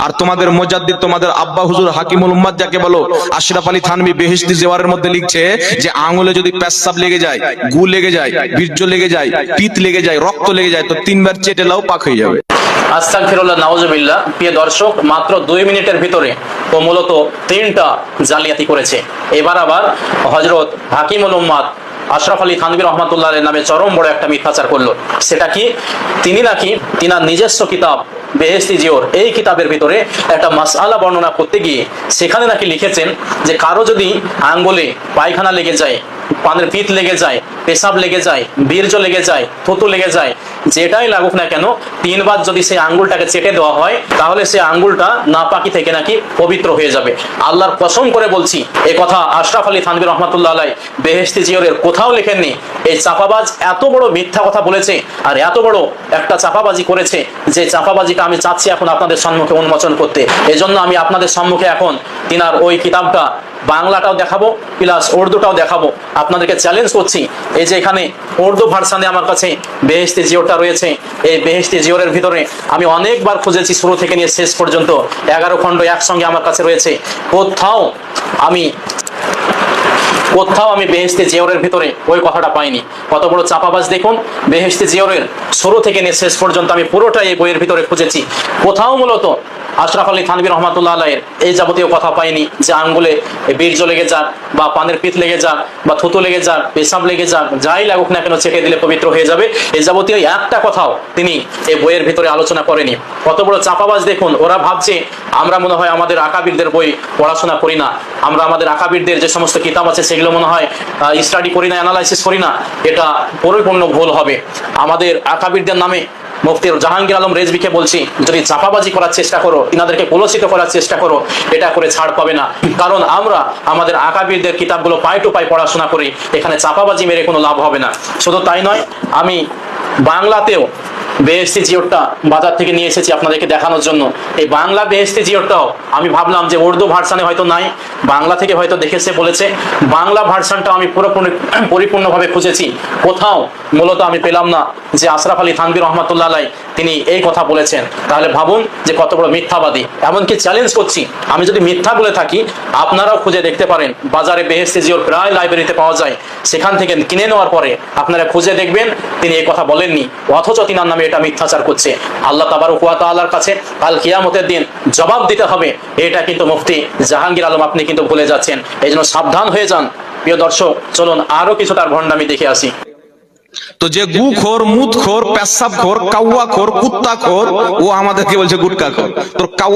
আর তোমাদের মুজাদ্দিদ, তোমাদের আব্বা হুজুর হাকিমুল উম্মাত যাকে বলো, আশরাফ আলী থানভী বেহেশতি জেওয়ারের মধ্যে লিখছে যে আঙ্গুলে যদি পেশাব লেগে যায়, গু লেগে যায়, বীর্য লেগে যায়, পিত লেগে যায়, রক্ত লেগে যায়, তো 3 বার চেটে লাও, পাক হয়ে যাবে। আস্তাগফিরুল্লাহ, নাউজুবিল্লাহ। প্রিয় দর্শক, মাত্র 2 মিনিটের ভিতরে ও মূলত 3টা জালিয়াতি করেছে। এবার আবার হযরত হাকিমুল উম্মাত আশরাফ আলী থানভী রহমাতুল্লাহর নামে চরম বড় একটা মিথ্যাচার করলো। সেটা কি? তিনি নাকি তিনার নিজস্ব কিতাব বেহেশতি জিওর, এই কিতাবের ভিতরে একটা মাসআলা বর্ণনা করতে গিয়ে সেখানে নাকি লিখেছেন যে কারো যদি আঙ্গুলে পায়খানা লেগে যায়, পানের পিত লেগে যায়, পেশাব লেগে যায়, বীর্য লেগে যায়, থুতু লেগে যায়, যেটাই লাগুক না কেন 3 বার যদি সেই আঙ্গুলটাকে চেটে দেওয়া হয় তাহলে সেই আঙ্গুলটা নাপাকি থেকে নাকি পবিত্র হয়ে যাবে। আল্লাহর কসম করে বলছি, এই কথা আশরাফ আলী থানভী রহমাতুল্লাহ আলাইহি বেহেশতি জিওরের কোথাও লেখেননি। এই চাপাবাজ এত বড় মিথ্যা কথা বলেছে আর এত বড় একটা চাপাবাজি করেছে, যে চাপাবাজিটা আমি চাচ্ছি এখন আপনাদের সম্মুখে উন্মোচন করতে। এজন্য আমি আপনাদের সম্মুখে এখন তিনার ওই কিতাবটা বাংলাটাও দেখাবো প্লাস উর্দুটাও দেখাবো। আপনাদেরকে চ্যালেঞ্জ করছি, এই যে এখানে উর্দু ভার্সানে আমার কাছে বেহেশতি জিওরটা রয়েছে। এই বেহেশতি জিওরের ভিতরে আমি অনেকবার খুঁজেছি, শুরু থেকে নিয়ে শেষ পর্যন্ত 11 খণ্ড একসঙ্গে আমার কাছে রয়েছে। কোথাও আমি বেহেশতি জিওরের ভিতরে ওই কথাটা পাইনি। কত বড় চাপাবাজ দেখুন! বেহেশতি জিওরের শুরু থেকে নিয়ে শেষ পর্যন্ত আমি পুরোটাই এই বইয়ের ভিতরে খুঁজেছি। কোথাও মূলত আশরাফ আলী থানভী রহমাতুল্লাহ আলাইহির এই যাবতীয় কথা পাইনি যে আঙ্গুলে বীর্য লেগে যাক বা পানের পিত লেগে যাক বা থুতু লেগে যাক, পেশাব লেগে যাক, যাই লাগুক না কেন চেটে দিলে পবিত্র হয়ে যাবে, এই যাবতীয় একটা কথাও তিনি এই বইয়ের ভিতরে আলোচনা করেনি। কত বড় চাপাবাজ দেখুন! ওরা ভাবছে আমরা মনে হয় আমাদের আকাবিরদের বই পড়াশোনা করি না, আমরা আমাদের আকাবিরদের যে সমস্ত কিতাব আছে সেগুলো মনে হয় স্টাডি করি না, অ্যানালাইসিস করি না। এটা পরিপূর্ণ ভুল হবে। আমাদের আকাবিরদের নামে মুফতি জাহাঙ্গীর আলম রেজভিকে বলছি, যদি চাপাবাজি করার চেষ্টা করো, তিনাদেরকে কলুষিত করার চেষ্টা করো, এটা করে ছাড় পাবে না। কারণ আমরা আমাদের আকাবিরদের কিতাবগুলো পাই টু পাই পড়াশোনা করি, এখানে চাপাবাজি মেরে কোনো লাভ হবে না। শুধু তাই নয়, আমি বাংলাতেও বেহেশতি জিওরটা বাজার থেকে নিয়ে এসেছি আপনাদেরকে দেখানোর জন্য। এই বাংলা বেহেশতি জিওরটাও আমি ভাবলাম যে উর্দু ভার্সানে হয়তো নাই, বাংলা থেকে হয়তো দেখেছে বলেছে। বাংলা ভার্সানটাও আমি পরিপূর্ণভাবে খুঁজেছি, কোথাও মূলত আমি পেলাম না যে আশরাফ আলী থানভী রহমাতুল্লাহ আলাইহি তিনি এই কথা বলেছেন। তাহলে ভাবুন যে কত বড় মিথ্যাবাদী। এমনকি চ্যালেঞ্জ করছি, আমি যদি মিথ্যা বলে থাকি আপনারাও খুঁজে দেখতে পারেন, বাজারে বেহেশতি জিওর প্রায় লাইব্রেরিতে পাওয়া যায়, সেখান থেকে কিনে নেওয়ার পরে আপনারা খুঁজে দেখবেন তিনি এই কথা বলেননি, অথচ তিনার নামে এটা মিথ্যাচার করছে। আল্লাহ তাবারক ওয়া তাআলার কাছে কাল কিয়ামতের দিন জবাব দিতে হবে। এটা কিন্তু মুফতি জাহাঙ্গীর আলম আপনি কিন্তু ভুলে যাচ্ছেন, এই জন্য সাবধান হয়ে যান। প্রিয় দর্শক, চলুন আরো কিছু তার ভণ্ডামি দেখে আসি। তো যে গু খোর, মুদ খোর, পেশাব খোর, কাউয়া খোর, কুত্তা খোর, ও আমাদেরকে বলছে গুটকা খোর। তোর কাউয়া